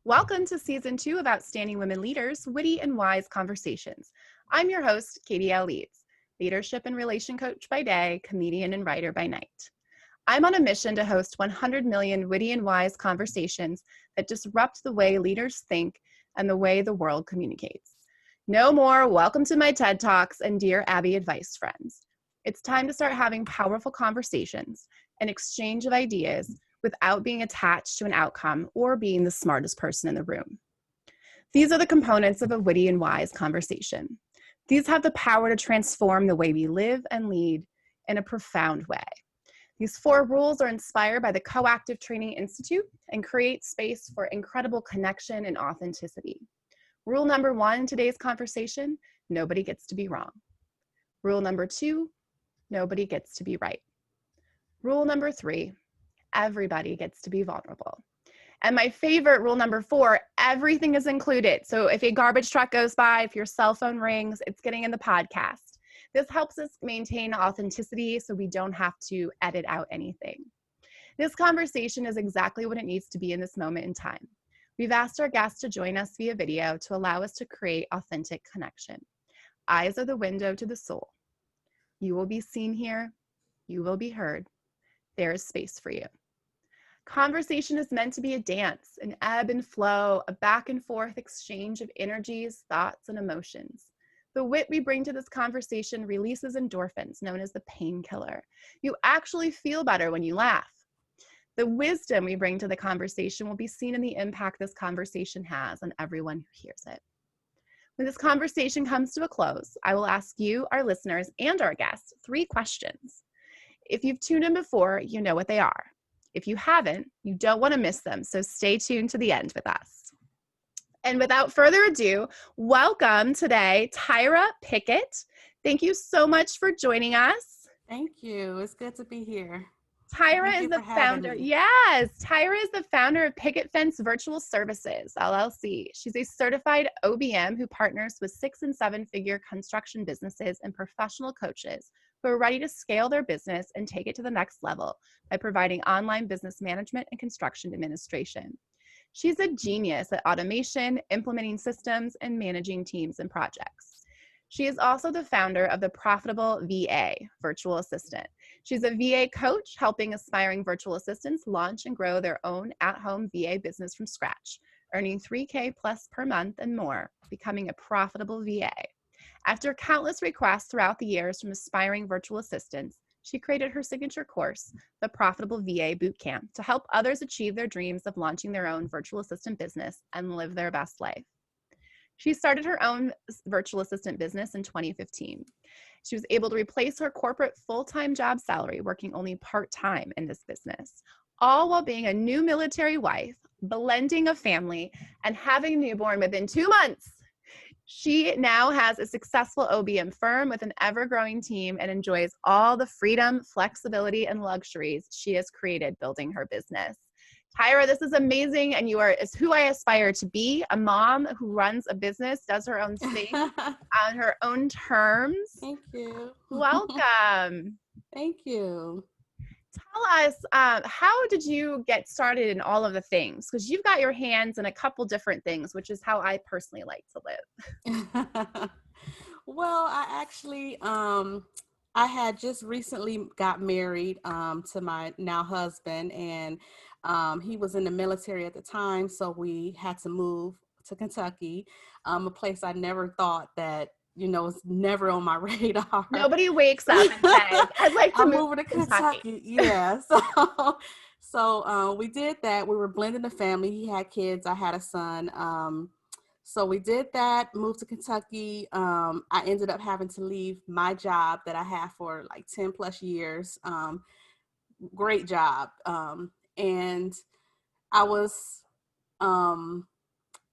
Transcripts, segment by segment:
Welcome to Season 2 of Outstanding Women Leaders, Witty and Wise Conversations. I'm your host, Katie L. Leeds, leadership and relation coach by day, comedian and writer by night. I'm on a mission to host 100 million witty and wise conversations that disrupt the way leaders think and the way the world communicates. No more welcome to my TED Talks and Dear Abby advice friends. It's time to start having powerful conversations, an exchange of ideas, without being attached to an outcome or being the smartest person in the room. These are the components of a witty and wise conversation. These have the power to transform the way we live and lead in a profound way. These 4 rules are inspired by the Coactive Training Institute and create space for incredible connection and authenticity. Rule number 1 in today's conversation, nobody gets to be wrong. Rule number 2, nobody gets to be right. Rule number 3, everybody gets to be vulnerable. And my favorite rule number 4, everything is included. So if a garbage truck goes by, if your cell phone rings, it's getting in the podcast. This helps us maintain authenticity so we don't have to edit out anything. This conversation is exactly what it needs to be in this moment in time. We've asked our guests to join us via video to allow us to create authentic connection. Eyes are the window to the soul. You will be seen here. You will be heard. There is space for you. Conversation is meant to be a dance, an ebb and flow, a back and forth exchange of energies, thoughts, and emotions. The wit we bring to this conversation releases endorphins, known as the painkiller. You actually feel better when you laugh. The wisdom we bring to the conversation will be seen in the impact this conversation has on everyone who hears it. When this conversation comes to a close, I will ask you, our listeners, and our guests 3 questions. If you've tuned in before, you know what they are. If you haven't, you don't want to miss them, so stay tuned to the end with us. And without further ado, welcome today, Tyra Pickett. Thank you so much for joining us. Thank you. It's good to be here. Tyra is the founder. Yes, Tyra is the founder of Pickett Fence Virtual Services, LLC. She's a certified OBM who partners with 6- and 7-figure construction businesses and professional coaches who are ready to scale their business and take it to the next level by providing online business management and construction administration. She's a genius at automation, implementing systems, and managing teams and projects. She is also the founder of the Profitable VA, Virtual Assistant. She's a VA coach helping aspiring virtual assistants launch and grow their own at-home VA business from scratch, earning $3,000 plus per month and more, becoming a profitable VA. After countless requests throughout the years from aspiring virtual assistants, she created her signature course, the Profitable VA Bootcamp, to help others achieve their dreams of launching their own virtual assistant business and live their best life. She started her own virtual assistant business in 2015. She was able to replace her corporate full-time job salary, working only part-time in this business, all while being a new military wife, blending a family, and having a newborn within 2 months. She now has a successful OBM firm with an ever-growing team and enjoys all the freedom, flexibility, and luxuries she has created building her business. Tyra, this is amazing, and you are who I aspire to be, a mom who runs a business, does her own thing on her own terms. Thank you. Welcome. Thank you. Tell us, how did you get started in all of the things? Because you've got your hands in a couple different things, which is how I personally like to live. Well, I actually, I had just recently got married to my now husband, and he was in the military at the time, so we had to move to Kentucky, a place I never thought that, was never on my radar. Nobody wakes up and says, I'd like to move to Kentucky. Yeah. So we did that. We were blending the family. He had kids. I had a son. So we did that, moved to Kentucky. I ended up having to leave my job that I had for like 10 plus years. Great job. And I was,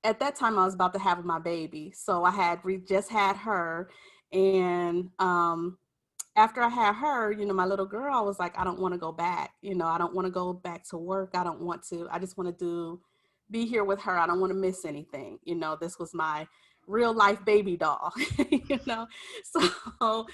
at that time I was about to have my baby. So I had just had her. And after I had her, my little girl, I was like, I don't want to go back. I don't want to go back to work. I just want to be here with her. I don't want to miss anything. This was my real life baby doll, So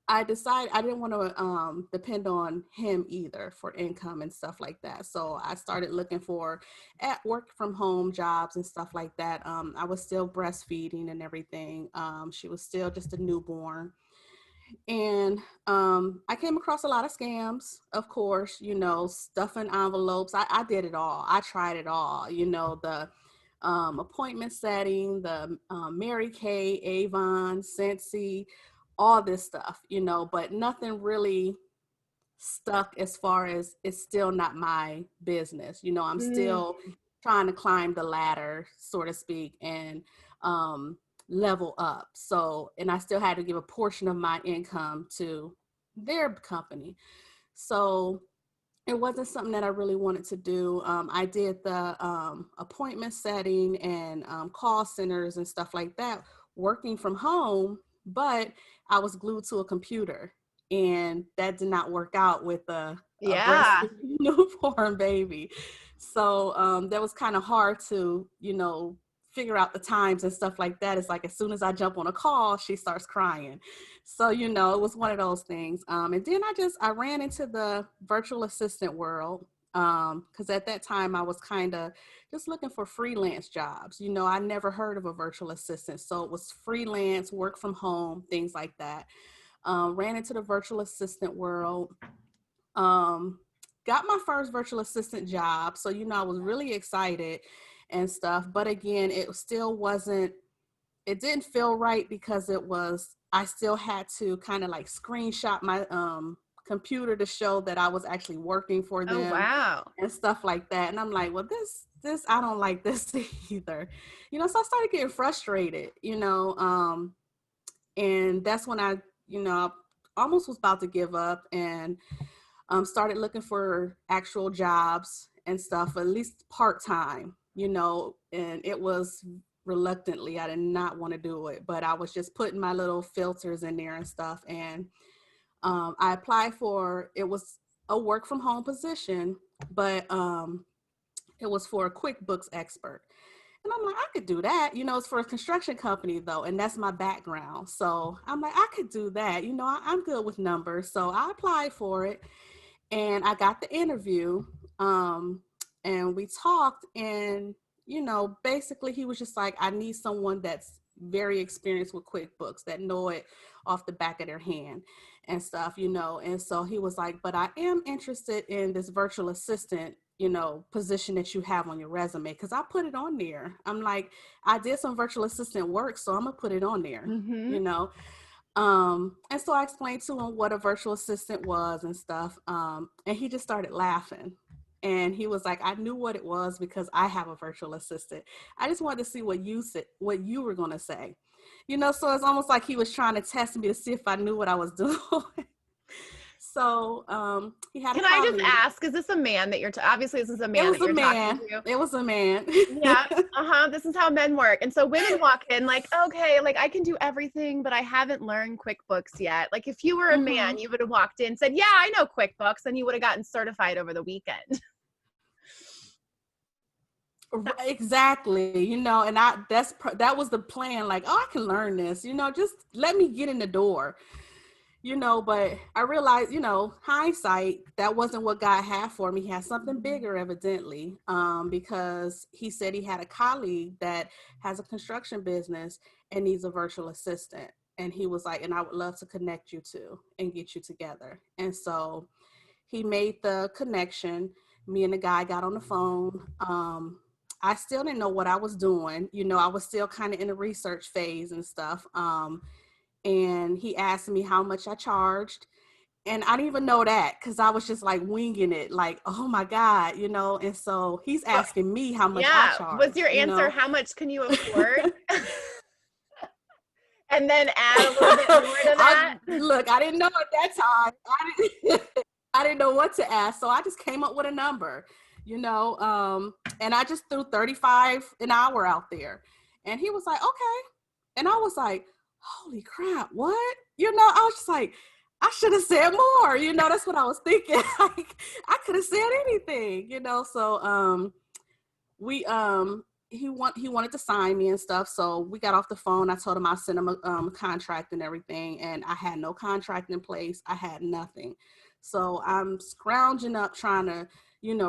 I decided I didn't want to depend on him either for income and stuff like that. So I started looking for at work from home jobs and stuff like that. I was still breastfeeding and everything. She was still just a newborn. And I came across a lot of scams, of course, stuffing envelopes. I did it all. I tried it all, the appointment setting, the Mary Kay, Avon, Scentsy, all this stuff, but nothing really stuck as far as it's still not my business. I'm still trying to climb the ladder, so to speak, and level up. So, and I still had to give a portion of my income to their company. So it wasn't something that I really wanted to do. I did the appointment setting and call centers and stuff like that, working from home, but I was glued to a computer, and that did not work out with a breastfeeding newborn baby. So that was kind of hard to, figure out the times and stuff like that. It's like as soon as I jump on a call, she starts crying. So, it was one of those things. And then I ran into the virtual assistant world because at that time I was kind of just looking for freelance jobs. I never heard of a virtual assistant. So it was freelance, work from home, things like that. Ran into the virtual assistant world. Got my first virtual assistant job. So, I was really excited and stuff. But again, it didn't feel right because I still had to kind of like screenshot my computer to show that I was actually working for them. Oh, wow. And stuff like that. And I'm like, well, this, I don't like this either. So I started getting frustrated, and that's when I almost was about to give up and started looking for actual jobs and stuff, at least part-time, and it was reluctantly. I did not want to do it, but I was just putting my little filters in there and stuff. And I applied it was a work from home position, but it was for a QuickBooks expert. And I'm like, I could do that. It's for a construction company though. And that's my background. So I'm like, I could do that. I'm good with numbers. So I applied for it and I got the interview. And we talked and, basically he was just like, I need someone that's very experienced with QuickBooks, that know it off the back of their hand and stuff, And so he was like, but I am interested in this virtual assistant, position that you have on your resume. Cause I put it on there. I'm like, I did some virtual assistant work, so I'm gonna put it on there, And so I explained to him what a virtual assistant was and stuff. And he just started laughing. And he was like, I knew what it was because I have a virtual assistant. I just wanted to see what you were going to say. So it's almost like he was trying to test me to see if I knew what I was doing. So he had Can I just ask, is this a man that obviously this is a man that you're talking to? It was a man. Yeah. This is how men work. And so women walk in like, okay, like I can do everything, but I haven't learned QuickBooks yet. Like if you were a man, you would have walked in and said, yeah, I know QuickBooks, and you would have gotten certified over the weekend. Exactly. And that was the plan. Like, oh, I can learn this, just let me get in the door. But I realized, hindsight, that wasn't what God had for me. He had something bigger, evidently, because he said he had a colleague that has a construction business and needs a virtual assistant. And he was like, and I would love to connect you two and get you together. And so he made the connection. Me and the guy got on the phone. I still didn't know what I was doing. I was still kind of in the research phase and stuff. And he asked me how much I charged. And I didn't even know that because I was just like winging it, like, oh my God, and so he's asking me how much I charge. Was your answer, how much can you afford? And then add a little bit more to that? I didn't know at that time. I didn't know what to ask. So I just came up with a number, and I just threw $35 an hour out there. And he was like, okay. And I was like, holy crap, what? I was just like, I should have said more, that's what I was thinking. Like, I could have said anything, so we he wanted to sign me and stuff. So we got off the phone. I told him I'll send him a contract and everything. And I had no contract in place. I had nothing. So I'm scrounging up trying to,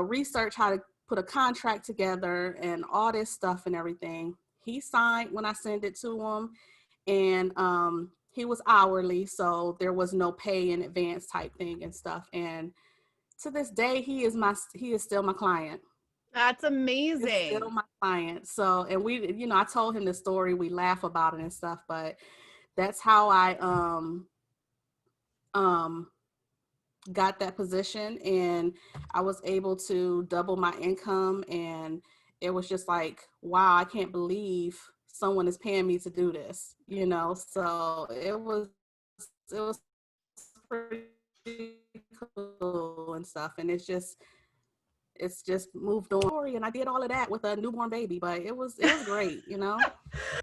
research how to put a contract together and all this stuff and everything. He signed when I sent it to him, and he was hourly, so there was no pay in advance type thing and stuff. And to this day, he is still my client. That's He's amazing. still my client. So, and we, I told him the story. We laugh about it and stuff, but that's how I got that position, and I was able to double my income. And it was just like, wow, I can't believe someone is paying me to do this, so it was pretty cool and stuff. And it's just moved on, and I did all of that with a newborn baby, but it was great,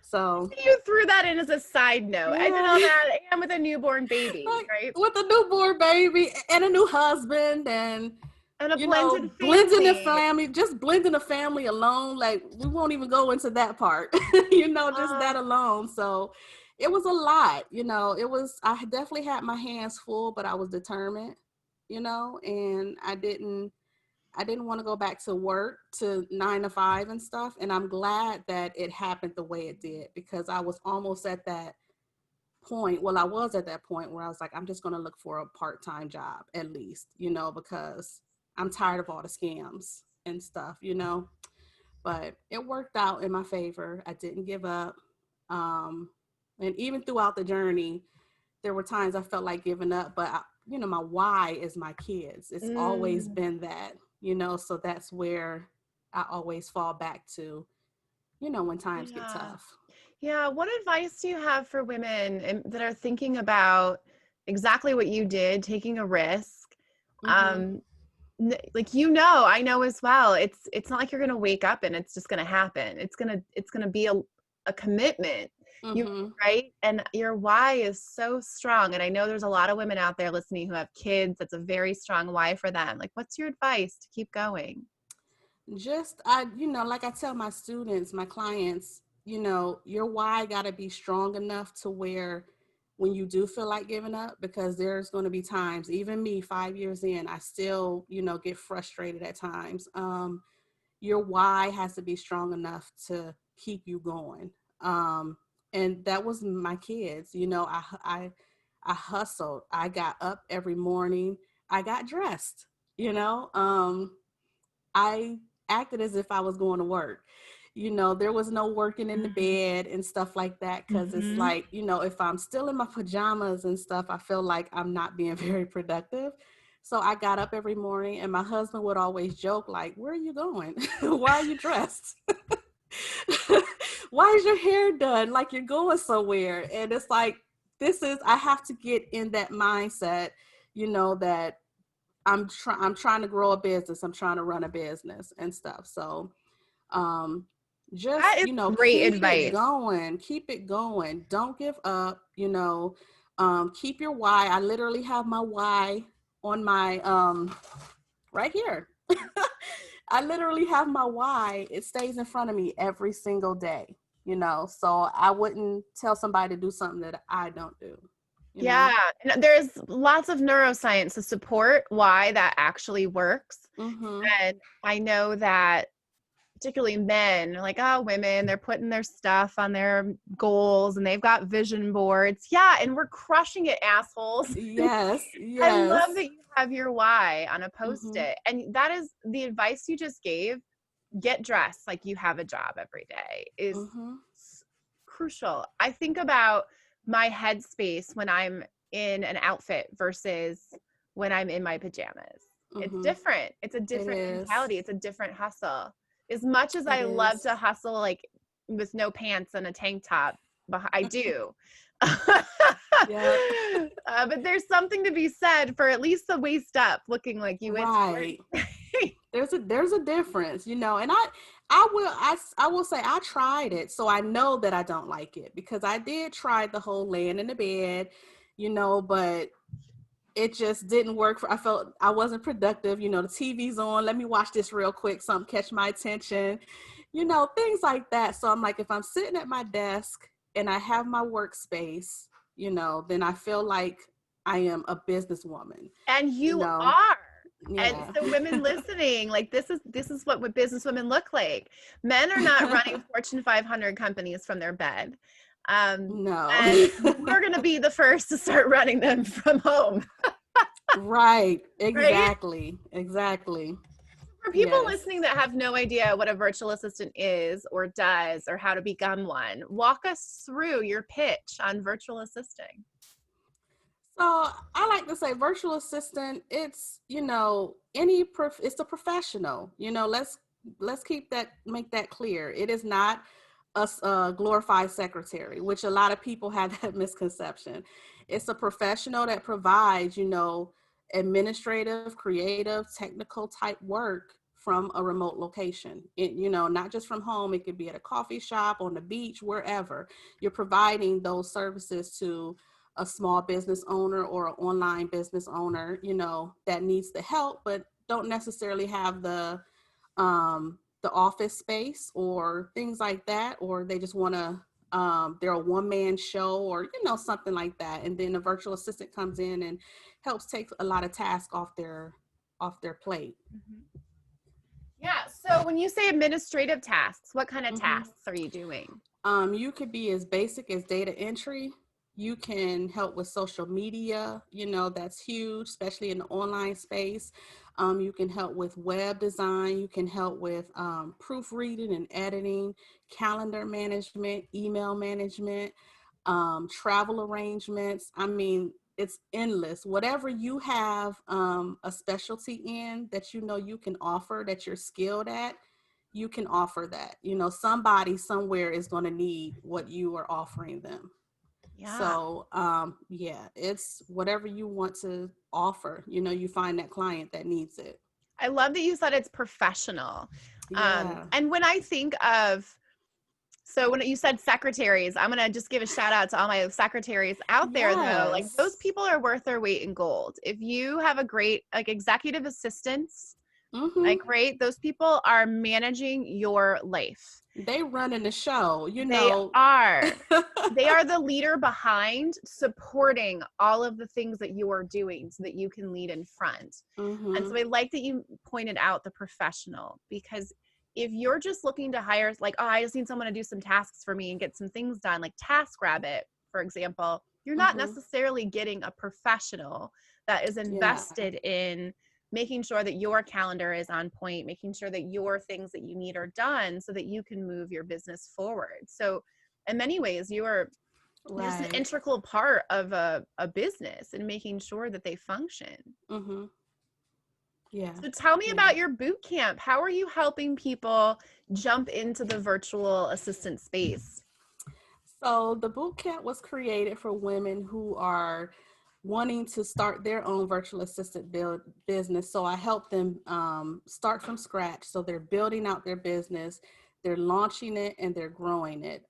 so You threw that in as a side note. yeah. I did all that and with a newborn baby, right? With a newborn baby and a new husband, and And a blended blending the family. family, just blending the family alone. Like, we won't even go into that part, just that alone. So it was a lot, I definitely had my hands full, but I was determined, and I didn't want to go back to work to 9 to 5 and stuff. And I'm glad that it happened the way it did, because I was almost at that point. Well, I was at that point where I was like, I'm just going to look for a part-time job at least, because I'm tired of all the scams and stuff, but it worked out in my favor. I didn't give up. And even throughout the journey, there were times I felt like giving up, but my why is my kids. It's always been that, so that's where I always fall back to, when times get tough. Yeah. What advice do you have for women that are thinking about exactly what you did, taking a risk? Mm-hmm. Like, I know as well, it's not like you're going to wake up and it's just going to happen. It's going to be a commitment. Mm-hmm. Right? And your why is so strong. And I know there's a lot of women out there listening who have kids. That's a very strong why for them. Like, what's your advice to keep going? Like I tell my students, my clients, your why got to be strong enough to where when you do feel like giving up, because there's going to be times, even me 5 years in, I still, get frustrated at times. Your why has to be strong enough to keep you going. And that was my kids. I hustled. I got up every morning. I got dressed. I acted as if I was going to work. There was no working in the bed and stuff like that, because it's like, if I'm still in my pajamas and stuff, I feel like I'm not being very productive. So I got up every morning, and my husband would always joke, like, where are you going? Why are you dressed? Why is your hair done? Like, you're going somewhere. And it's like, I have to get in that mindset, that I'm trying to grow a business. I'm trying to run a business and stuff. So, just, That is great advice. Keep it going. Don't give up, keep your why. I literally have my why on my, right here. I literally have my why. It stays in front of me every single day, so I wouldn't tell somebody to do something that I don't do. Yeah. And there's lots of neuroscience to support why that actually works. Mm-hmm. And I know that particularly men are like, oh, women, they're putting their stuff on their goals and they've got vision boards. Yeah. And we're crushing it, assholes. Yes. I love that you have your why on a Post-it. Mm-hmm. And that is the advice you just gave. Get dressed like you have a job every day is crucial. I think about my headspace when I'm in an outfit versus when I'm in my pajamas. It's different. It's a different mentality. It's a different hustle. As much as I love to hustle, like with no pants and a tank top, I do. But there's something to be said for at least the waist up looking like you. Right. There's a difference, and I will say I tried it, so I know that I don't like it, because I did try the whole laying in the bed, but it just didn't work. I felt I wasn't productive. The TV's on. Let me watch this real quick. Something catch my attention, things like that. So I'm like, if I'm sitting at my desk and I have my workspace, then I feel like I am a businesswoman. And you are. And Yeah. so women listening, like this is what business women look like. Men are not running Fortune 500 companies from their bed. No. And we're going to be the first to start running them from home. Right. Exactly. Right? Exactly. For people Yes. listening that have no idea what a virtual assistant is or does or how to become one, walk us through your pitch on virtual assisting. So I like to say virtual assistant, it's, it's a professional, let's make that clear. It is not a glorified secretary, which a lot of people have that misconception. It's a professional that provides, administrative, creative, technical type work from a remote location. Not just from home. It could be at a coffee shop, on the beach, wherever. You're providing those services to a small business owner or an online business owner, that needs the help, but don't necessarily have the office space or things like that, or they just want to, they're a one-man show or, something like that. And then a virtual assistant comes in and helps take a lot of tasks off their plate. Mm-hmm. Yeah. So when you say administrative tasks, what kind of tasks are you doing? You could be as basic as data entry. You can help with social media, that's huge, especially in the online space. You can help with web design. You can help with proofreading and editing, calendar management, email management, travel arrangements. I mean, it's endless. Whatever you have a specialty in that you can offer, that you're skilled at, you can offer that. Somebody somewhere is going to need what you are offering them. Yeah. So, it's whatever you want to offer, you find that client that needs it. I love that you said it's professional. Yeah. And when I think of, so when you said secretaries, I'm going to just give a shout out to all my secretaries out there though. Like those people are worth their weight in gold. If you have a great executive assistants, right, those people are managing your life. They running the show, They are. They are the leader behind supporting all of the things that you are doing so that you can lead in front. And so I like that you pointed out the professional, because if you're just looking to hire, like, oh, I just need someone to do some tasks for me and get some things done, like TaskRabbit, for example, you're not necessarily getting a professional that is invested in making sure that your calendar is on point, making sure that your things that you need are done so that you can move your business forward. So in many ways, you are just an integral part of a business and making sure that they function. Yeah. So tell me about your boot camp. How are you helping people jump into the virtual assistant space? So the boot camp was created for women who are wanting to start their own virtual assistant business. So I help them start from scratch. So they're building out their business, they're launching it, and they're growing it.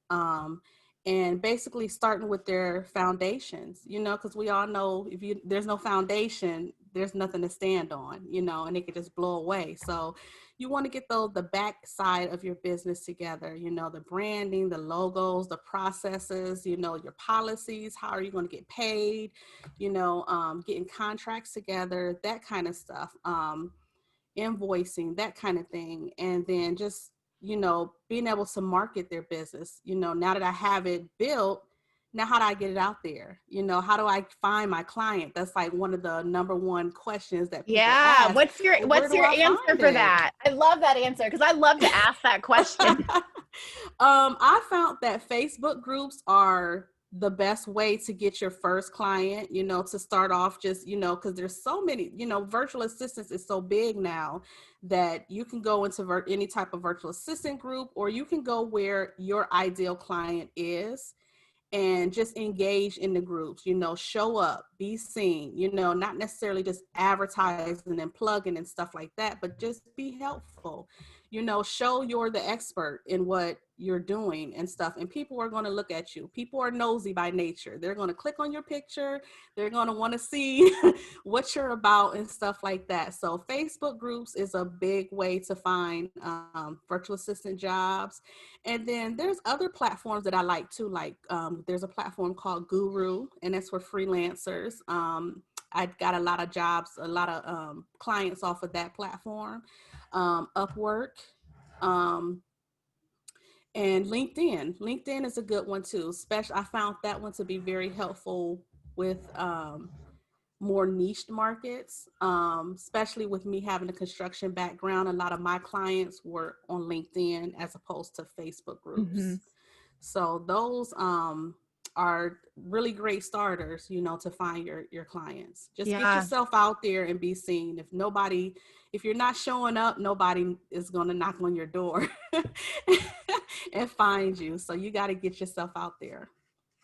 And basically starting with their foundations, because we all know there's no foundation, there's nothing to stand on, and it could just blow away. So you want to get the back side of your business together, the branding, the logos, the processes, your policies, how are you going to get paid, getting contracts together, that kind of stuff, invoicing, that kind of thing. And then just, being able to market their business, now that I have it built, now how do I get it out there? How do I find my client? That's like one of the number one questions that people ask. What's your answer for that? I love that answer because I love to ask that question. I found that Facebook groups are the best way to get your first client, to start off, just, because there's so many, virtual assistants is so big now that you can go into any type of virtual assistant group, or you can go where your ideal client is and just engage in the groups, show up, be seen, not necessarily just advertising and plugging and stuff like that, but just be helpful, show you're the expert in what you're doing and stuff. And people are going to look at you. People are nosy by nature. They're going to click on your picture. They're going to want to see what you're about and stuff like that. So Facebook groups is a big way to find virtual assistant jobs. And then there's other platforms that I like too. Like there's a platform called Guru, and that's for freelancers. I got a lot of jobs, a lot of clients off of that platform. Upwork, and LinkedIn. LinkedIn is a good one too. Especially, I found that one to be very helpful with more niched markets, especially with me having a construction background. A lot of my clients were on LinkedIn as opposed to Facebook groups. Mm-hmm. So those are really great starters, to find your clients. Just get yourself out there and be seen. If you're not showing up, nobody is going to knock on your door and find you. So you got to get yourself out there.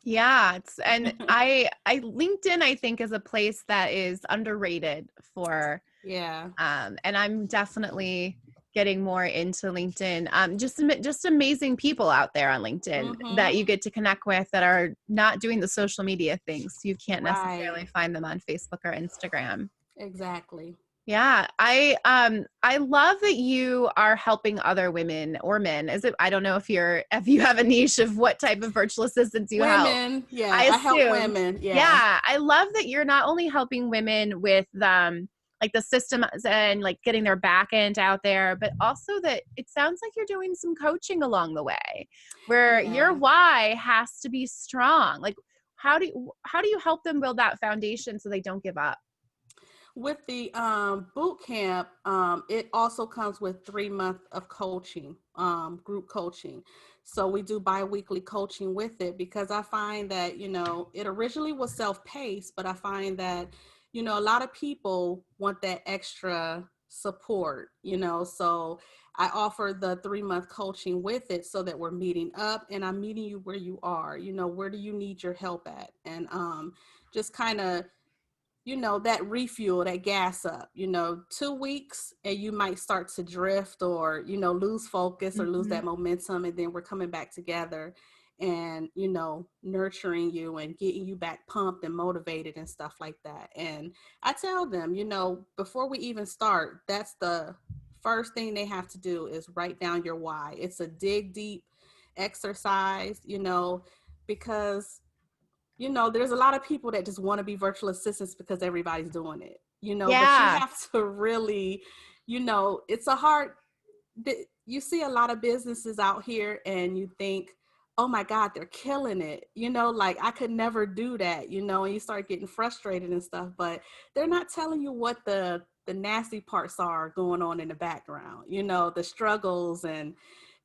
Yeah, I LinkedIn, I think, is a place that is underrated for. Yeah. And I'm definitely getting more into LinkedIn. Just amazing people out there on LinkedIn that you get to connect with that are not doing the social media things. You can't necessarily find them on Facebook or Instagram. Exactly. Yeah, I love that you are helping other women or men. I don't know if you have a niche of what type of virtual assistants you help. Women, yeah, I help women. Yeah, I love that you're not only helping women with like the systems and like getting their back end out there, but also that it sounds like you're doing some coaching along the way, where your why has to be strong. Like, how do you help them build that foundation so they don't give up? With the boot camp, it also comes with 3 months of coaching, group coaching. So we do bi-weekly coaching with it, because I find that, it originally was self-paced, but I find that, a lot of people want that extra support, so I offer the 3-month coaching with it so that we're meeting up and I'm meeting you where you are, where do you need your help at? And just kind of, that refuel, that gas up, 2 weeks and you might start to drift or, lose focus or lose that momentum. And then we're coming back together and, nurturing you and getting you back pumped and motivated and stuff like that. And I tell them, before we even start, that's the first thing they have to do is write down your why. It's a dig deep exercise, because there's a lot of people that just want to be virtual assistants because everybody's doing it, but you have to really, it's a hard, you see a lot of businesses out here and you think, oh my God, they're killing it. Like I could never do that, and you start getting frustrated and stuff, but they're not telling you what the nasty parts are going on in the background, the struggles and,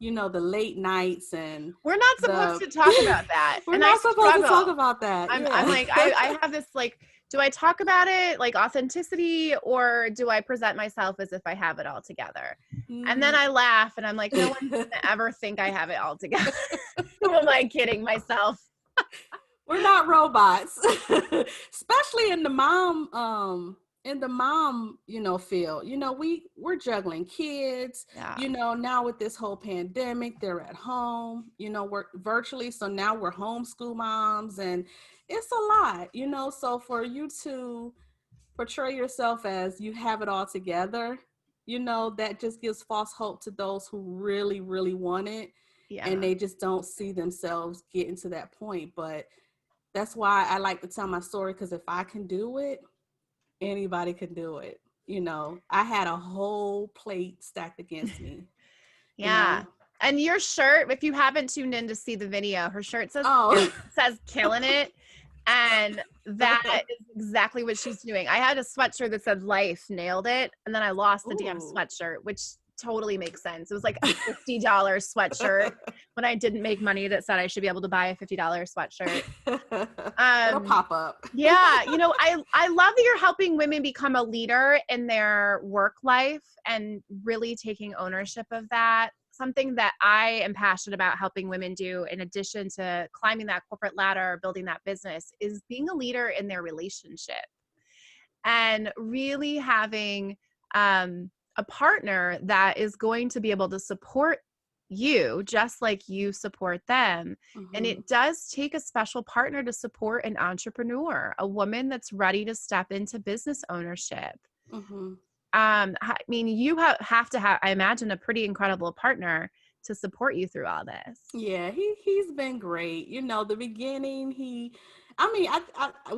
the late nights. And we're not supposed to talk about that. We're not supposed to talk about that. I'm like, I have this, like, do I talk about it like authenticity, or do I present myself as if I have it all together? And then I laugh and I'm like, no one's gonna ever think I have it all together. Who am I kidding myself? We're not robots, especially in the mom field. We're juggling kids, now with this whole pandemic, they're at home, we're virtually. So now we're homeschool moms and it's a lot, so for you to portray yourself as you have it all together, that just gives false hope to those who really, really want it. And they just don't see themselves getting to that point. But that's why I like to tell my story, because if I can do it, anybody can do it. I had a whole plate stacked against me. Yeah. And your shirt, if you haven't tuned in to see the video, her shirt says killing it. And that is exactly what she's doing. I had a sweatshirt that said life, nailed it. And then I lost the damn sweatshirt, which totally makes sense. It was like a $50 sweatshirt when I didn't make money that said I should be able to buy a $50 sweatshirt. It'll pop up. Yeah. I love that you're helping women become a leader in their work life and really taking ownership of that. Something that I am passionate about helping women do, in addition to climbing that corporate ladder, building that business, is being a leader in their relationship and really having a partner that is going to be able to support you just like you support them. And Mm-hmm. it does take a special partner to support an entrepreneur, a woman that's ready to step into business ownership. Mm-hmm. I mean, you have to have, I imagine, a pretty incredible partner to support you through all this. Yeah, he's been great. You know, the beginning, I mean,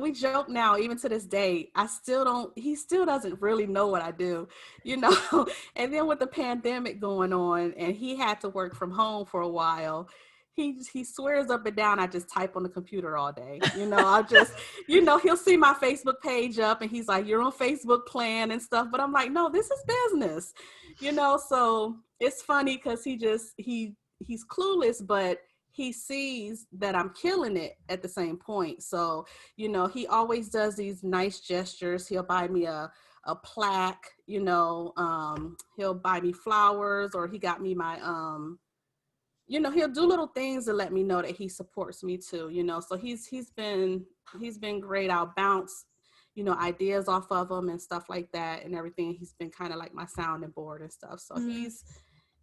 we joke now, even to this day, he still doesn't really know what I do, you know. And then with the pandemic going on and he had to work from home for a while, he swears up and down I just type on the computer all day. You know, I just, you know, he'll see my Facebook page up and he's like, "You're on Facebook plan and stuff." But I'm like, "No, this is business." You know, so it's funny because he's clueless, but he sees that I'm killing it at the same point. So, you know, he always does these nice gestures. He'll buy me a plaque, you know, he'll buy me flowers, or he got me my, you know, he'll do little things to let me know that he supports me too, you know. So he's been great. I'll bounce, you know, ideas off of him and stuff like that and everything. He's been kind of like my sounding board and stuff. So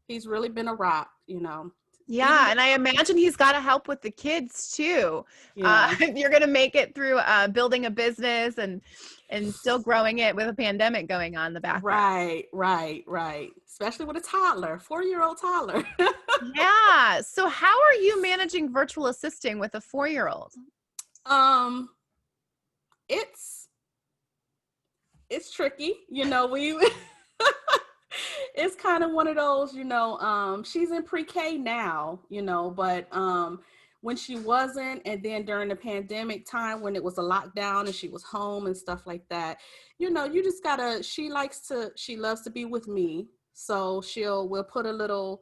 he's really been a rock, you know. Even Yeah, and I imagine he's got to help with the kids too. yeah. You're going to make it through building a business and still growing it with a pandemic going on in the background. Right. Especially with a toddler, 4-year-old toddler. Yeah. So how are you managing virtual assisting with a 4-year-old? um, it's tricky, you know. We it's kind of one of those, you know, she's in pre-K now, you know, but when she wasn't, and then during the pandemic time when it was a lockdown and she was home and stuff like that, you know, you just gotta, she loves to be with me. So we'll put a little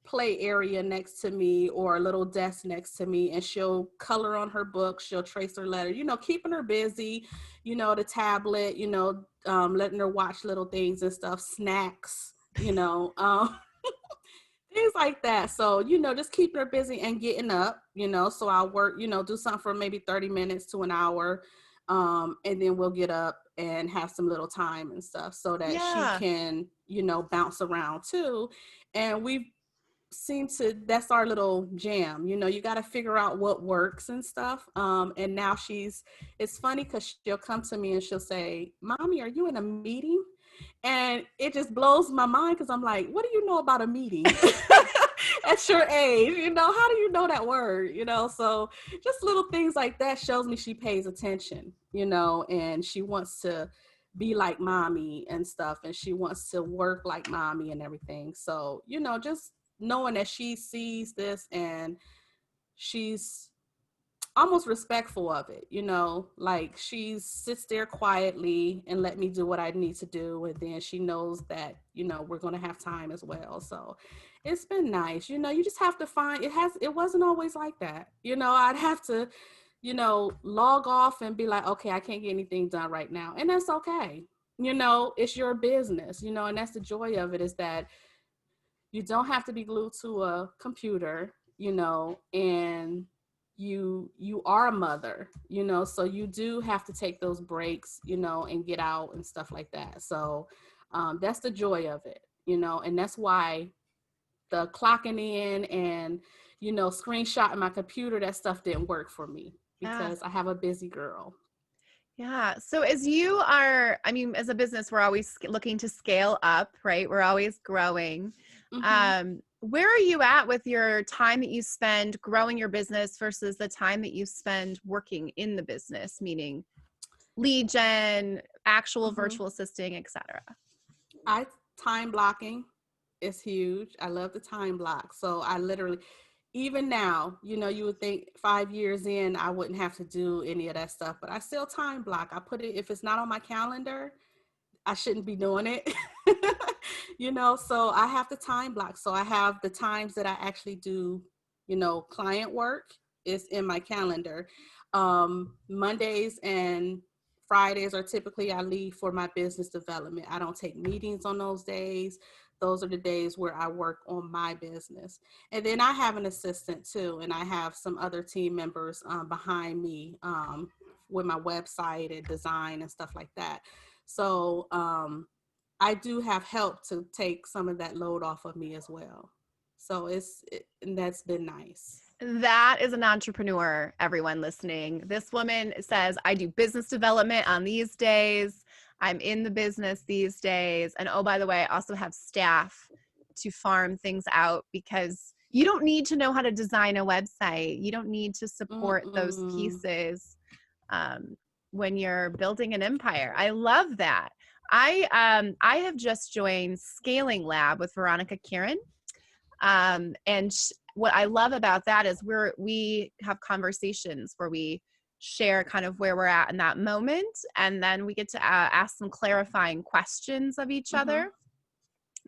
play area next to me or a little desk next to me, and she'll color on her book, she'll trace her letter, you know, keeping her busy, you know, the tablet, you know, letting her watch little things and stuff, snacks, you know, things like that. So, you know, just keeping her busy and getting up, you know. So I'll work, you know, do something for maybe 30 minutes to an hour. And then we'll get up and have some little time and stuff so that she Yeah. can, you know, bounce around too. And we've seem to, that's our little jam, you know. You got to figure out what works and stuff. And now it's funny because she'll come to me and she'll say, "Mommy, are you in a meeting?" And it just blows my mind because I'm like, what do you know about a meeting at your age? You know, how do you know that word? You know, so just little things like that shows me she pays attention, you know, and she wants to be like mommy and stuff, and she wants to work like mommy and everything. So, you know, just knowing that she sees this and she's almost respectful of it, you know, like she sits there quietly and let me do what I need to do, and then she knows that, you know, we're going to have time as well. So it's been nice, you know. You just have to find, it wasn't always like that, you know. I'd have to, you know, log off and be like, okay, I can't get anything done right now, and that's okay, you know. It's your business, you know, and that's the joy of it, is that you don't have to be glued to a computer, you know, and you are a mother, you know, so you do have to take those breaks, you know, and get out and stuff like that. So that's the joy of it, you know, and that's why the clocking in and, you know, screenshotting my computer, that stuff didn't work for me Yeah. because I have a busy girl. Yeah. So as you are, I mean, as a business, we're always looking to scale up, right? We're always growing. Mm-hmm. Where are you at with your time that you spend growing your business versus the time that you spend working in the business, meaning lead gen, actual Mm-hmm. virtual assisting, et cetera? I Time blocking is huge. I love the time block. So I literally, even now, you know, you would think 5 years in, I wouldn't have to do any of that stuff, but I still time block. I put it, if it's not on my calendar, I shouldn't be doing it. You know, so I have the time block. So I have the times that I actually do, you know, client work is in my calendar. Mondays and Fridays are typically I leave for my business development. I don't take meetings on those days. Those are the days where I work on my business. And then I have an assistant too, and I have some other team members behind me with my website and design and stuff like that. So I do have help to take some of that load off of me as well. So and that's been nice. That is an entrepreneur, everyone listening. This woman says, I do business development on these days. I'm in the business these days. And oh, by the way, I also have staff to farm things out, because you don't need to know how to design a website. You don't need to support those pieces when you're building an empire. I love that. I have just joined Scaling Lab with Veronica Kieran. And what I love about that is we have conversations where we share kind of where we're at in that moment. And then we get to ask some clarifying questions of each other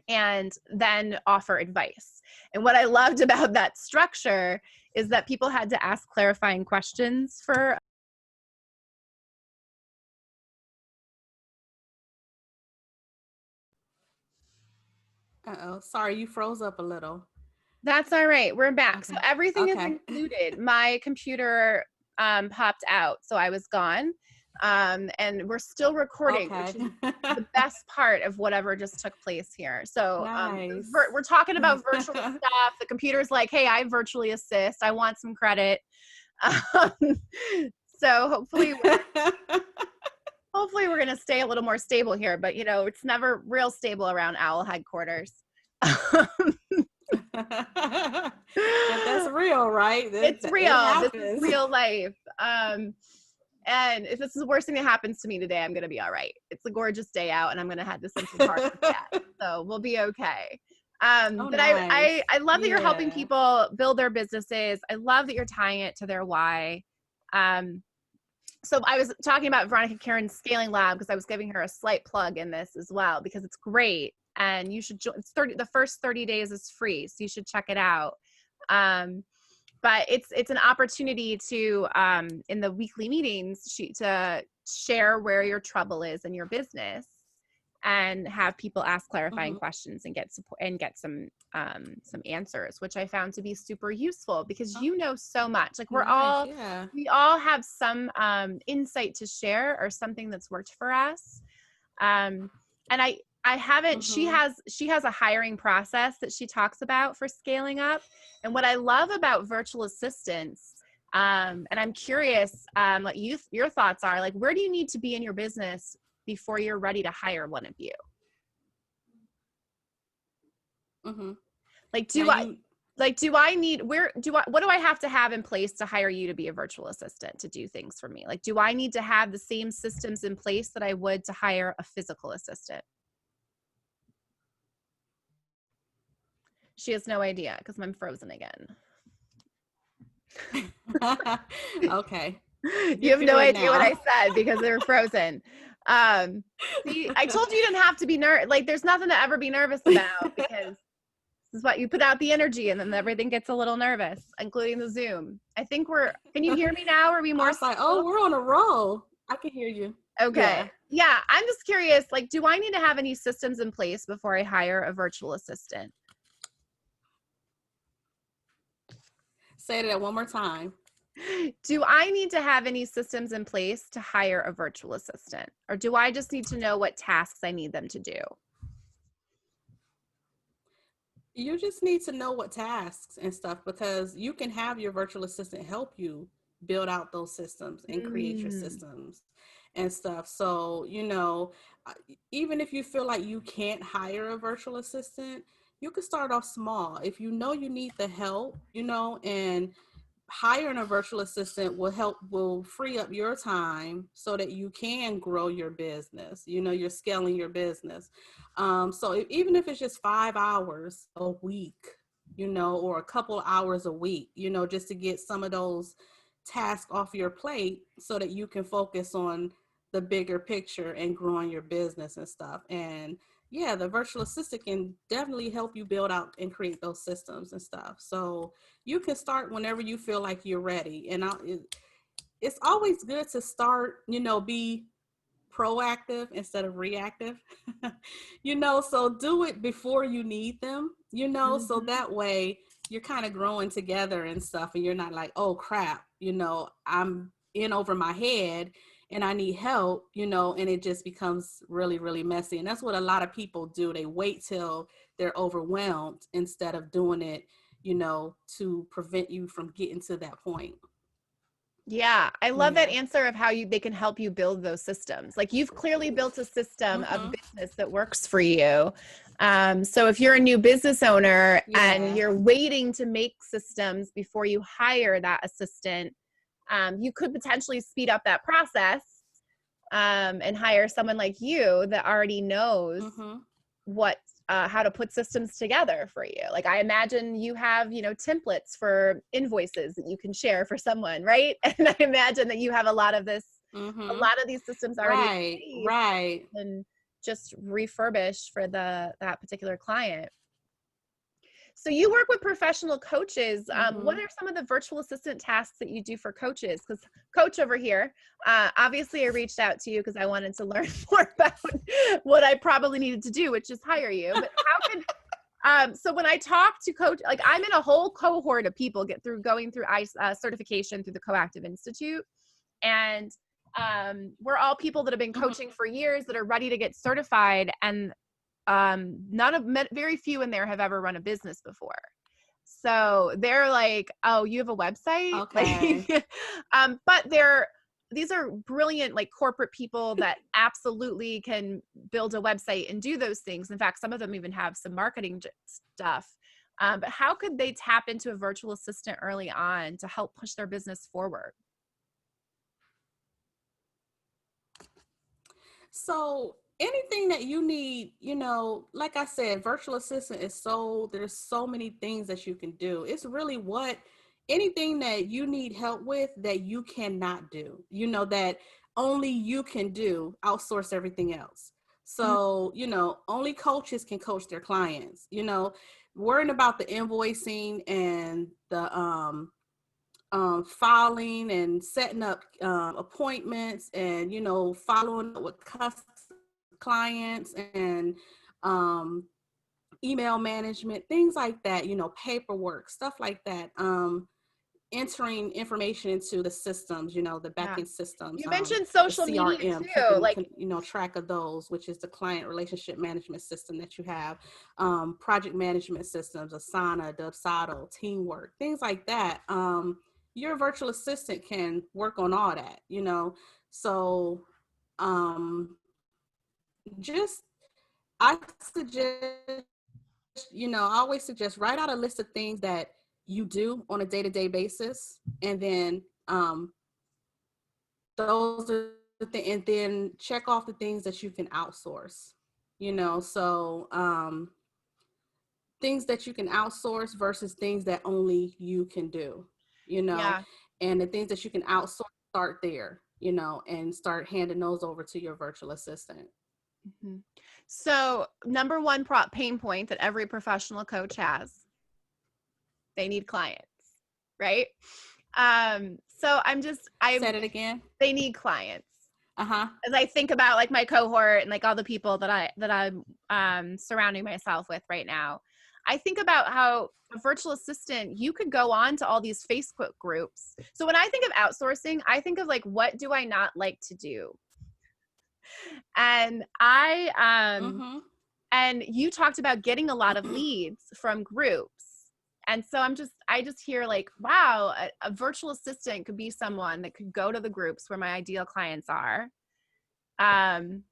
and then offer advice. And what I loved about that structure is that people had to ask clarifying questions for Uh-oh, sorry, you froze up a little. That's all right. We're back. Okay. So everything is Okay. included. My computer popped out, so I was gone. And we're still recording, which is the best part of whatever just took place here. So Nice. we're talking about virtual stuff. The computer's like, hey, I virtually assist. I want some credit. So hopefully we're going to stay a little more stable here. But, you know, it's never real stable around OWL headquarters. But that's real, right? It's real. This is real life. And if this is the worst thing that happens to me today, I'm going to be all right. It's a gorgeous day out, and I'm going to head to Central Park with that. So we'll be okay. But nice. I love that you're helping people build their businesses. I love that you're tying it to their why. So I was talking about Veronica Kieran's Scaling Lab because I was giving her a slight plug in this as well, because it's great. And you should join. The first 30 days is free, so you should check it out. But it's an opportunity to in the weekly meetings to share where your trouble is in your business, and have people ask clarifying questions and get support and get some answers, which I found to be super useful, because you know so much. Like we all have some insight to share, or something that's worked for us. And I haven't, she has a hiring process that she talks about for scaling up. And what I love about virtual assistants, and I'm curious what your thoughts are, like, where do you need to be in your business before you're ready to hire one of you? Like, what do I have to have in place to hire you to be a virtual assistant to do things for me? Like, do I need to have the same systems in place that I would to hire a physical assistant? She has no idea because I'm frozen again. Okay. You have no idea what I said because they're frozen. See, I told you didn't have to be like, there's nothing to ever be nervous about, because this is what you put out the energy, and then everything gets a little nervous, including the Zoom. I think can you hear me now? Are we more? I was like, oh, we're on a roll. I can hear you. Okay. Yeah. I'm just curious, like, do I need to have any systems in place before I hire a virtual assistant? Say that one more time. Do I need to have any systems in place to hire a virtual assistant, or do I just need to know what tasks I need them to do? You just need to know what tasks and stuff, because you can have your virtual assistant help you build out those systems and create your systems and stuff. So, you know, even if you feel like you can't hire a virtual assistant, you can start off small. If you know you need the help, you know, and hiring a virtual assistant will free up your time so that you can grow your business. You know, you're scaling your business. So even if it's just 5 hours a week, you know, or a couple hours a week, you know, just to get some of those tasks off your plate so that you can focus on the bigger picture and growing your business and stuff. And yeah, the virtual assistant can definitely help you build out and create those systems and stuff. So you can start whenever you feel like you're ready. And it's always good to start, you know, be proactive instead of reactive, you know, so do it before you need them, you know, so that way you're kind of growing together and stuff, and you're not like, oh crap, you know, I'm in over my head and I need help, you know, and it just becomes really, really messy. And that's what a lot of people do. They wait till they're overwhelmed instead of doing it, you know, to prevent you from getting to that point. Yeah, I love that Yeah. answer of how they can help you build those systems. Like you've clearly built a system of Mm-hmm. business that works for you. So if you're a new business owner and Yeah. you're waiting to make systems before you hire that assistant, you could potentially speed up that process and hire someone like you that already knows Mm-hmm. what how to put systems together for you. Like I imagine you have, templates for invoices that you can share for someone, right? And I imagine that you have a lot of Mm-hmm. these systems already Right. in place Right. and just refurbish for that particular client. So you work with professional coaches. What Mm-hmm. are some of the virtual assistant tasks that you do for coaches? Because coach over here, obviously I reached out to you because I wanted to learn more about what I probably needed to do, which is hire you. But how can so when I talk to coach, like I'm in a whole cohort of people going through ICE certification through the Coactive Institute, and we're all people that have been Mm-hmm. coaching for years that are ready to get certified, and very few in there have ever run a business before. So they're like, oh, you have a website? Okay. Like, but these are brilliant, like corporate people that absolutely can build a website and do those things. In fact, some of them even have some marketing stuff. But how could they tap into a virtual assistant early on to help push their business forward? So anything that you need, you know, like I said, virtual assistant is there's so many things that you can do. It's really anything that you need help with that you cannot do, you know, that only you can do, outsource everything else. Mhm. So, you know, only coaches can coach their clients, you know, worrying about the invoicing and the filing and setting up appointments, and you know, following up with clients, and um, email management, things like that, you know, paperwork, stuff like that, entering information into the systems, you know, the Yeah. backend systems, You mentioned the social media CRM, too. keeping, Like, you know, track of those, which is the client relationship management system that you have, project management systems, Asana, Dubsado, Teamwork, things like that. Your virtual assistant can work on all that, you know. So just, I suggest, you know, I always suggest write out a list of things that you do on a day-to-day basis, and then those are and then check off the things that you can outsource, you know. So things that you can outsource versus things that only you can do, you know. yeah. And the things that you can outsource, start there, you know, and start handing those over to your virtual assistant. Mhm. So, number one pain point that every professional coach has, they need clients, right? So Said it again. they need clients. Uh-huh. As I think about like my cohort and like all the people that I'm surrounding myself with right now, I think about how a virtual assistant, you could go on to all these Facebook groups. So when I think of outsourcing, I think of like, what do I not like to do? And Mm-hmm. and you talked about getting a lot of leads from groups. And so I just hear like, wow, a virtual assistant could be someone that could go to the groups where my ideal clients are. Um,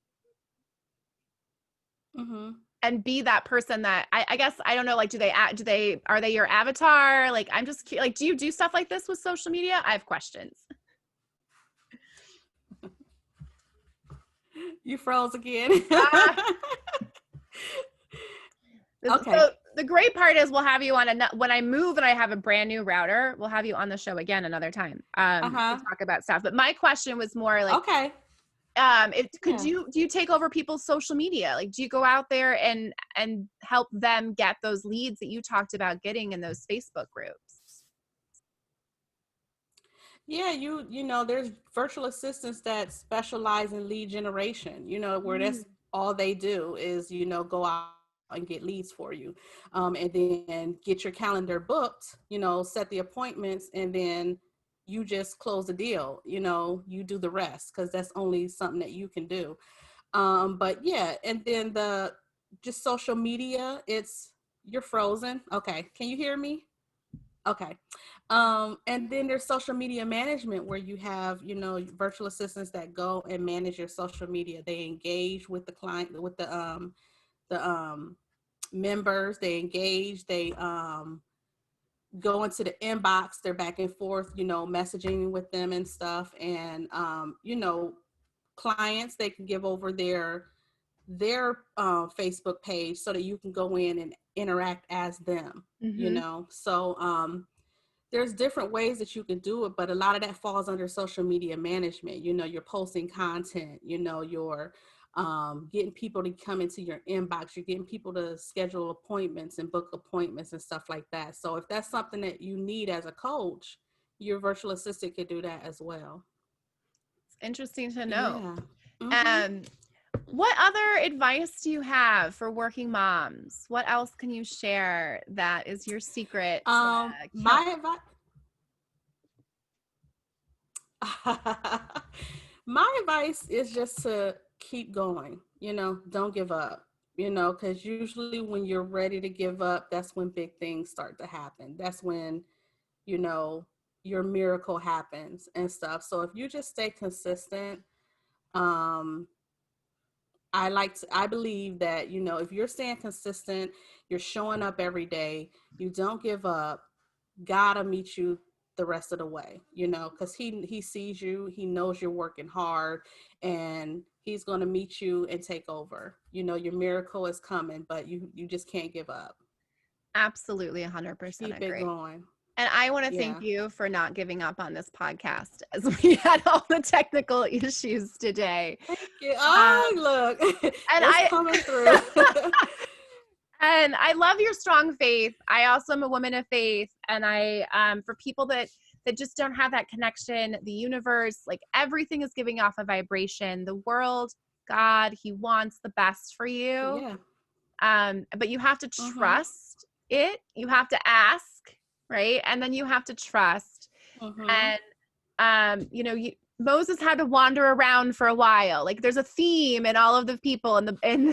Mm-hmm. and be that person that I guess, I don't know, like, are they your avatar? Like, I'm just like, do you do stuff like this with social media? I have questions. You froze again. Ah, Okay. so the great part is we'll have you on when I move and I have a brand new router, we'll have you on the show again another time to Uh-huh. talk about stuff. But my question was more like, Okay. could Yeah. you do you take over people's social media? Like, do you go out there and help them get those leads that you talked about getting in those Facebook groups? Yeah, you know, there's virtual assistants that specialize in lead generation, you know, where Mm. that's all they do is, you know, go out and get leads for you. And then get your calendar booked, you know, set the appointments, and then you just close the deal, you do the rest, because that's only something that you can do. But yeah, and then the just social media, you're frozen. Okay, can you hear me? Okay. And then there's social media management, where you have, virtual assistants that go and manage your social media. They engage with the client, with the members. They engage. They go into the inbox. They're back and forth, messaging with them and stuff. And clients, they can give over their Facebook page, so that you can go in and interact as them. So there's different ways that you can do it, but a lot of that falls under social media management. You're posting content, you're getting people to come into your inbox, you're getting people to schedule appointments and book appointments and stuff like that. So if that's something that you need as a coach, your virtual assistant could do that as well. It's interesting to know. Yeah. What other advice do you have for working moms? What else can you share that is your secret? My advice. My advice is just to keep going, don't give up, because usually when you're ready to give up, that's when big things start to happen. That's when, your miracle happens and stuff. So if you just stay consistent, I believe that, if you're staying consistent, you're showing up every day, you don't give up, gotta meet you the rest of the way, because he sees you, he knows you're working hard, and he's going to meet you and take over. Your miracle is coming, but you just can't give up. Absolutely 100% Keep agree. it going. And I want to thank you for not giving up on this podcast, as we had all the technical issues today. Thank you. Oh, look, and it's coming through. And I love your strong faith. I also am a woman of faith. And for people that just don't have that connection, the universe, like everything is giving off a vibration. The world, God, he wants the best for you. Yeah. But you have to trust it. You have to ask, right? And then you have to trust. And, Moses had to wander around for a while. Like there's a theme in all of the people in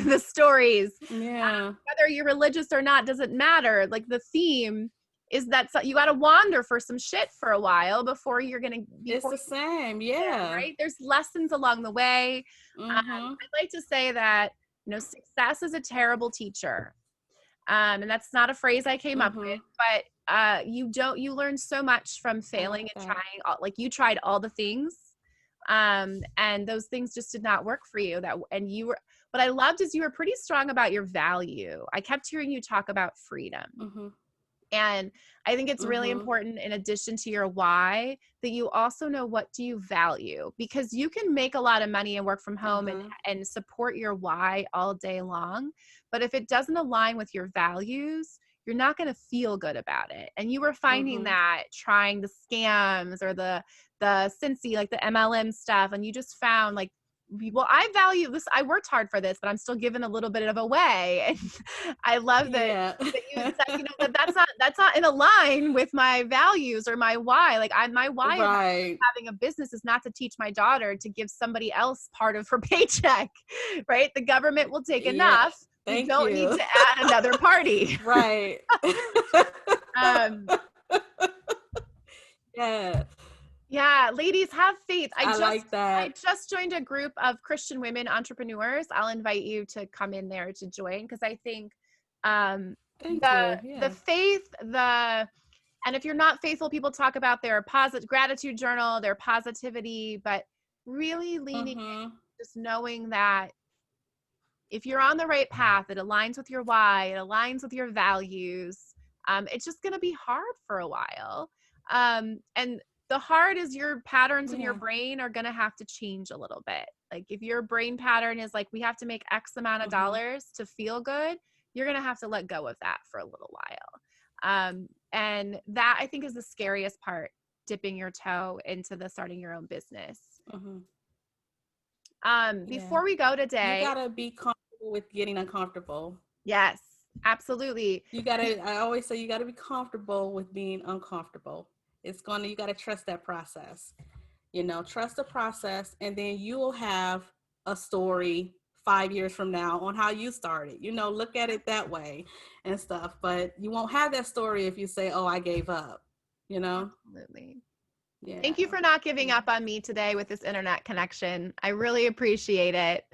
the stories. Yeah. Whether you're religious or not doesn't matter. Like the theme is that you got to wander for some shit for a while before you're going to be. It's the same. Yeah. Right. There's lessons along the way. I'd like to say that, success is a terrible teacher. And that's not a phrase I came up with, but you learn so much from failing and trying. Like you tried all the things. And those things just did not work for you. What I loved is you were pretty strong about your value. I kept hearing you talk about freedom. And I think it's really important, in addition to your why, that you also know what do you value, because you can make a lot of money and work from home and support your why all day long. But if it doesn't align with your values, you're not going to feel good about it. And you were finding that trying the scams or the Cincy, like the MLM stuff. And you just found like, well, I value this. I worked hard for this, but I'm still giving a little bit of away. And I love that, that you said, that's not in a line with my values or my why. Like my why of having a business is not to teach my daughter to give somebody else part of her paycheck, right? The government will take enough. You don't need to add another party. Right. Yeah. Yeah, ladies, have faith. I like that. I just joined a group of Christian women entrepreneurs. I'll invite you to come in there to join, because I think the faith, and if you're not faithful, people talk about their gratitude journal, their positivity, but really leaning in, just knowing that if you're on the right path, it aligns with your why, it aligns with your values. It's just going to be hard for a while. And the hard is your patterns in your brain are going to have to change a little bit. Like if your brain pattern is like, we have to make X amount of dollars to feel good, you're going to have to let go of that for a little while. And that, I think, is the scariest part, dipping your toe into the starting your own business. Before we go today, you gotta be comfortable with getting uncomfortable. Yes, absolutely. I always say you gotta be comfortable with being uncomfortable. You got to trust that process. Trust the process, and then you'll have a story 5 years from now on how you started. Look at it that way and stuff. But you won't have that story if you say, "Oh, I gave up." Absolutely. Yeah. Thank you for not giving up on me today with this internet connection. I really appreciate it.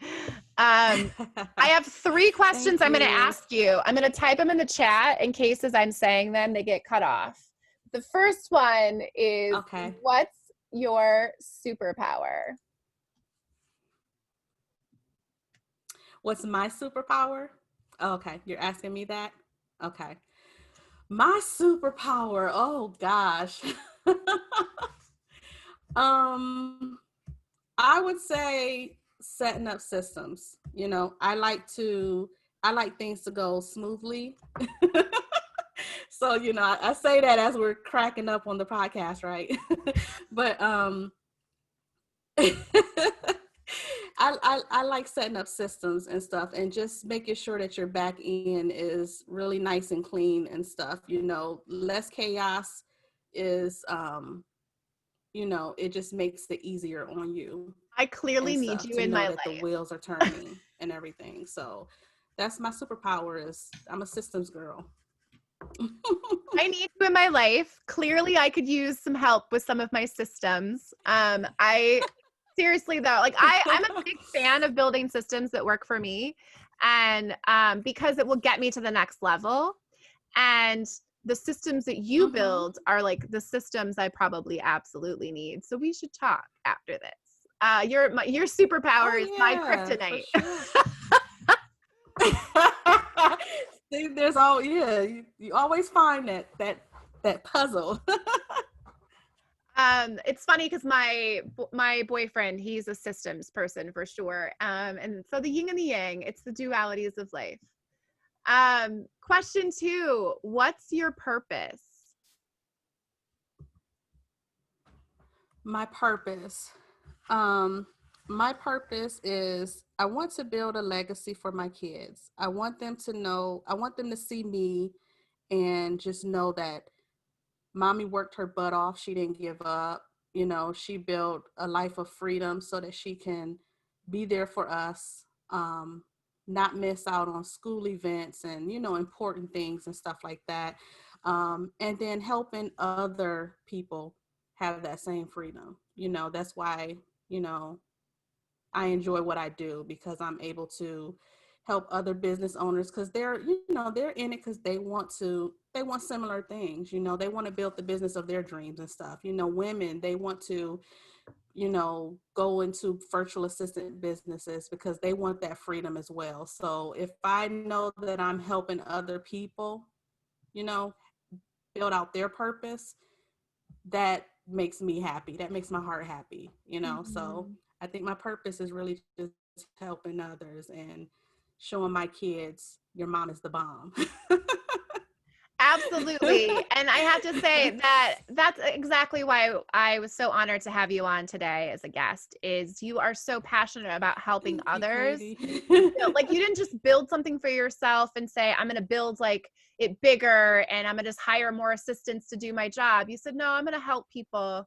I have 3 questions I'm going to ask you. I'm going to type them in the chat in case as I'm saying them, they get cut off. The first one is, okay. What's your superpower? What's my superpower? Okay, you're asking me that? Okay. My superpower, oh gosh. I would say setting up systems. I like things to go smoothly. So, I say that as we're cracking up on the podcast, right? But I like setting up systems and stuff, and just making sure that your back end is really nice and clean and stuff. Less chaos is it just makes it easier on you. I clearly need you in my life. The wheels are turning and everything. So that's my superpower. Is I'm a systems girl. I need you in my life. Clearly, I could use some help with some of my systems. I seriously though, like I'm a big fan of building systems that work for me, and because it will get me to the next level. And the systems that you build are like the systems I probably absolutely need. So we should talk after this. Your superpower is my kryptonite. Sure. See, there's you always find that puzzle. It's funny because my boyfriend, he's a systems person for sure. And so the yin and the yang, it's the dualities of life. Question 2, what's your purpose? My purpose. My purpose is I want to build a legacy for my kids. I want them to see me and just know that mommy worked her butt off. She didn't give up. She built a life of freedom so that she can be there for us, not miss out on school events and, important things and stuff like that. And then helping other people have that same freedom. That's why, I enjoy what I do, because I'm able to help other business owners, because they're in it because they want similar things. They want to build the business of their dreams and stuff. Women, they want to go into virtual assistant businesses because they want that freedom as well. So if I know that I'm helping other people build out their purpose, that makes me happy. That makes my heart happy. So I think my purpose is really just helping others and showing my kids your mom is the bomb. Absolutely. And I have to say that that's exactly why I was so honored to have you on today as a guest, is you are so passionate about helping others. Like you didn't just build something for yourself and say, I'm going to build like it bigger and I'm going to just hire more assistants to do my job. You said, no, I'm going to help people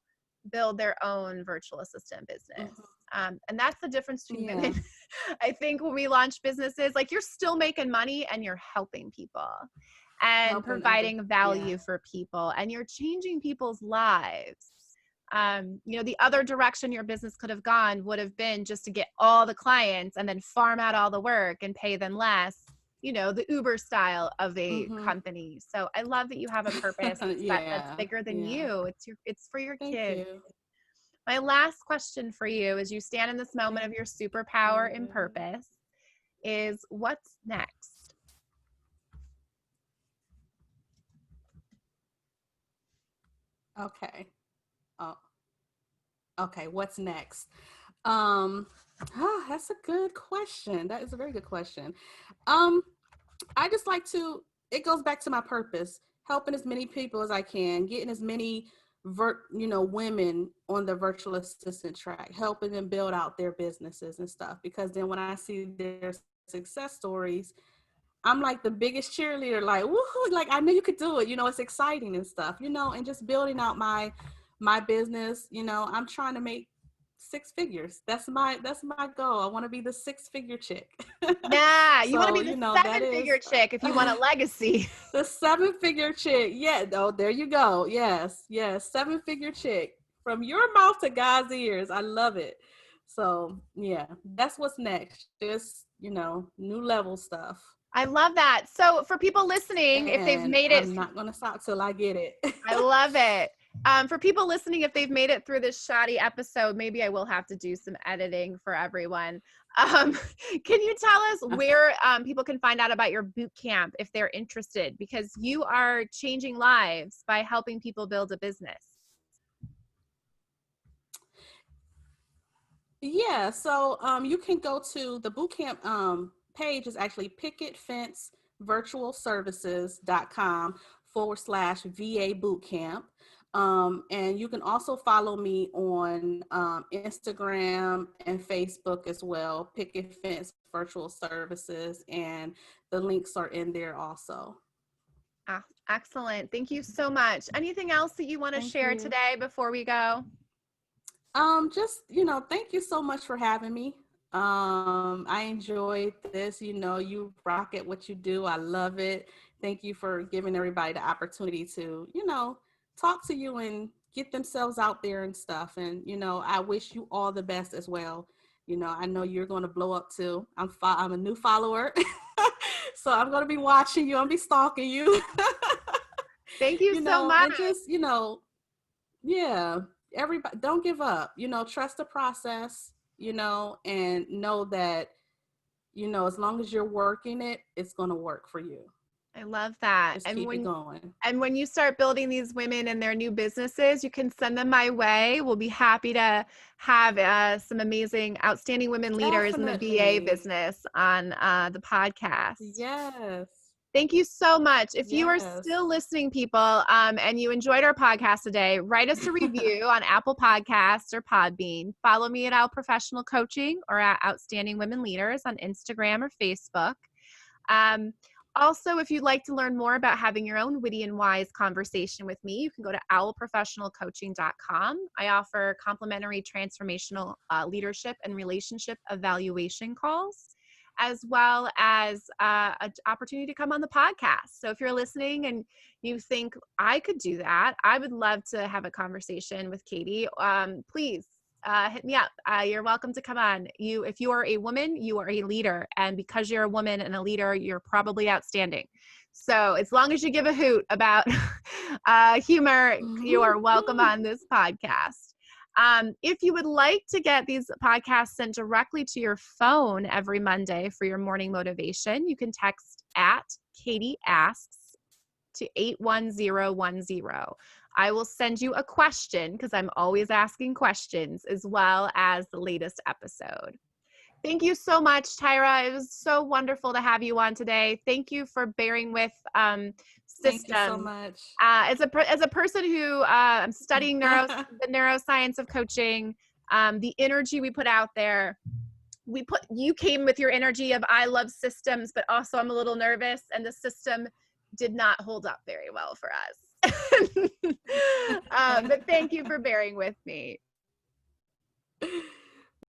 build their own virtual assistant business. And that's the difference between women. I think when we launch businesses, like you're still making money and you're helping people and providing value for people, and you're changing people's lives. The other direction your business could have gone would have been just to get all the clients and then farm out all the work and pay them less, the Uber style of a company. So I love that you have a purpose that's bigger than you. It's for your kids. My last question for you, as you stand in this moment of your superpower and purpose, is what's next? Okay. Okay. What's next? That's a good question. That is a very good question. I just like to, it goes back to my purpose, helping as many people as I can, getting as many women on the virtual assistant track, helping them build out their businesses and stuff. Because then when I see their success stories, I'm like the biggest cheerleader, like, woohoo, like I knew you could do it. It's exciting and stuff, and just building out my business. I'm trying to make six figures. That's my goal. I want to be the six-figure chick. Nah, you want to So, be the that seven-figure is chick if you want a legacy. the seven-figure chick. Yeah. Oh, there you go. Yes. Yes. Seven-figure chick from your mouth to God's ears. I love it. So yeah, that's what's next. Just, new level stuff. I love that. So for people listening, if they've And made it, I'm not going to stop till I get it. I love it. For people listening, if they've made it through this shoddy episode, maybe I will have to do some editing for everyone. Can you tell us where people can find out about your boot camp if they're interested? Because you are changing lives by helping people build a business. Yeah, so you can go to the bootcamp page is actually Pickett Fence Virtual Services.com/VA bootcamp. And you can also follow me on Instagram and Facebook as well, Pickett Fence Virtual Services, and the links are in there also. Ah, excellent. Thank you so much. Anything else that you want to share today before we go? Just, thank you so much for having me. I enjoyed this, you rock at what you do. I love it. Thank you for giving everybody the opportunity to, talk to you and get themselves out there and stuff. And, I wish you all the best as well. I know you're going to blow up too. I'm a new follower. So I'm going to be watching you. I'll be stalking you. Thank you so much. And just, yeah, everybody, don't give up, trust the process, and know that, as long as you're working it, it's going to work for you. I love that. Just keep it going. And when you start building these women and their new businesses, you can send them my way. We'll be happy to have some amazing, outstanding women leaders in the VA business on the podcast. Yes. Thank you so much. If you are still listening, people, and you enjoyed our podcast today, write us a review on Apple Podcasts or Podbean. Follow me at Our Professional Coaching or at Outstanding Women Leaders on Instagram or Facebook. Also, if you'd like to learn more about having your own witty and wise conversation with me, you can go to owlprofessionalcoaching.com. I offer complimentary transformational leadership and relationship evaluation calls, as well as an opportunity to come on the podcast. So if you're listening and you think I could do that, I would love to have a conversation with Katie. Please hit me up. You're welcome to come on. If you are a woman, you are a leader. And because you're a woman and a leader, you're probably outstanding. So as long as you give a hoot about humor, you are welcome on this podcast. If you would like to get these podcasts sent directly to your phone every Monday for your morning motivation, you can text at Katie Asks to 81010. I will send you a question because I'm always asking questions, as well as the latest episode. Thank you so much, Tyra. It was so wonderful to have you on today. Thank you for bearing with systems. Thank you so much. As a person who I'm studying the neuroscience of coaching, the energy we put out there, you came with your energy of I love systems, but also I'm a little nervous, and the system did not hold up very well for us. But thank you for bearing with me.